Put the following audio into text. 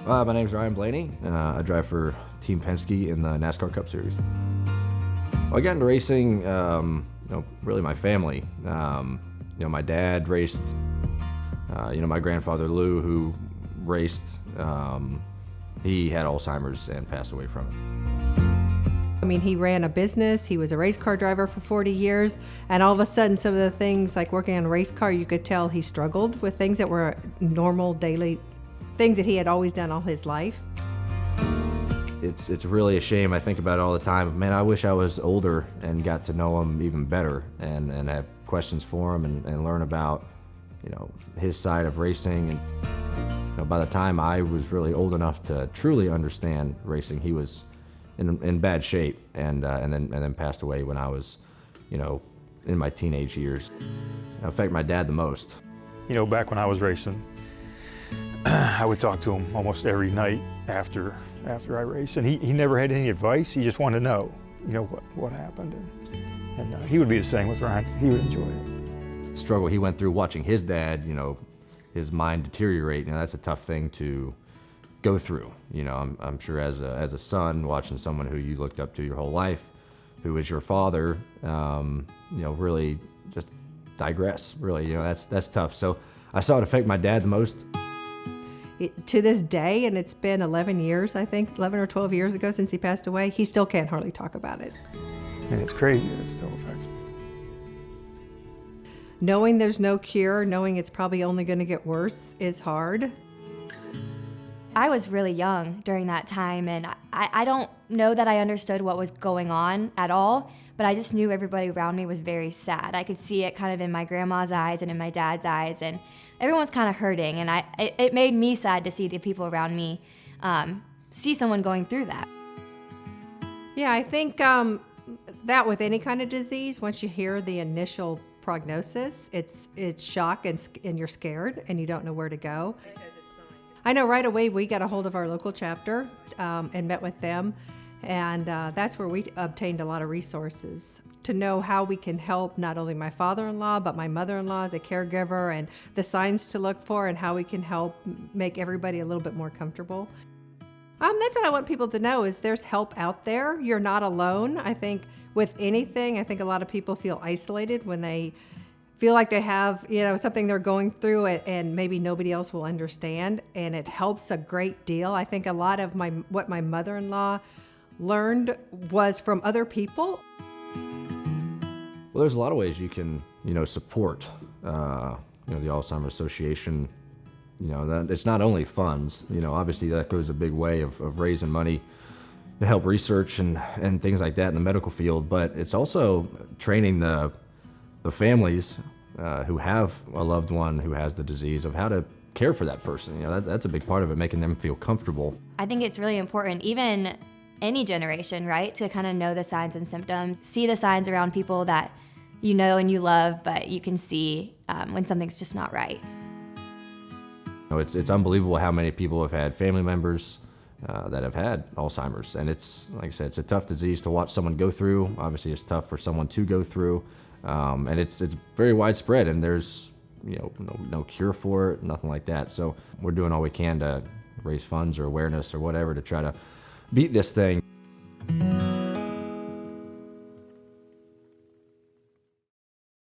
My name's Ryan Blaney. I drive for Team Penske in the NASCAR Cup Series. I got into racing, really my family. My dad raced. My grandfather Lou, who raced, he had Alzheimer's and passed away from it. I mean, he ran a business, he was a race car driver for 40 years, and all of a sudden some of the things like working on a race car, you could tell he struggled with things that were normal daily things that he had always done all his life. It's really a shame. I think about it all the time. Man, I wish I was older and got to know him even better and have questions for him and learn about, his side of racing. And by the time I was really old enough to truly understand racing, he was in bad shape and then passed away when I was, in my teenage years. It affected my dad the most. Back when I was racing, I would talk to him almost every night after I raced, and he never had any advice. He just wanted to know, what happened, and he would be the same with Ryan. He would enjoy it. Struggle he went through watching his dad, his mind deteriorate. That's a tough thing to go through. I'm sure as a son watching someone who you looked up to your whole life, who is your father, really just digress. Really, that's tough. So I saw it affect my dad the most. To this day, and it's been 11 years, I think, 11 or 12 years ago since he passed away, he still can't hardly talk about it. And it's crazy that it still affects me. Knowing there's no cure, knowing it's probably only going to get worse is hard. I was really young during that time, and I don't know that I understood what was going on at all, but I just knew everybody around me was very sad. I could see it kind of in my grandma's eyes and in my dad's eyes, and everyone's kind of hurting, and it made me sad to see the people around me see someone going through that. Yeah, I think that with any kind of disease, once you hear the initial prognosis, it's shock and you're scared and you don't know where to go. I know right away we got a hold of our local chapter and met with them, and that's where we obtained a lot of resources to know how we can help not only my father-in-law but my mother-in-law as a caregiver, and the signs to look for and how we can help make everybody a little bit more comfortable. That's what I want people to know, is there's help out there. You're not alone. I think with anything, I think a lot of people feel isolated when they feel like they have, something they're going through and maybe nobody else will understand, and it helps a great deal. I think a lot of what my mother-in-law learned was from other people. Well, there's a lot of ways you can, support, the Alzheimer's Association. That it's not only funds. Obviously that goes a big way of raising money to help research and things like that in the medical field. But it's also training the families who have a loved one who has the disease of how to care for that person. That's a big part of it, making them feel comfortable. I think it's really important, even any generation, right, to kind of know the signs and symptoms, see the signs around people that you know and you love, but you can see when something's just not right. It's unbelievable how many people have had family members that have had Alzheimer's, and it's, like I said, it's a tough disease to watch someone go through. Obviously, it's tough for someone to go through, and it's very widespread, and there's no cure for it, nothing like that. So we're doing all we can to raise funds or awareness or whatever to try to beat this thing.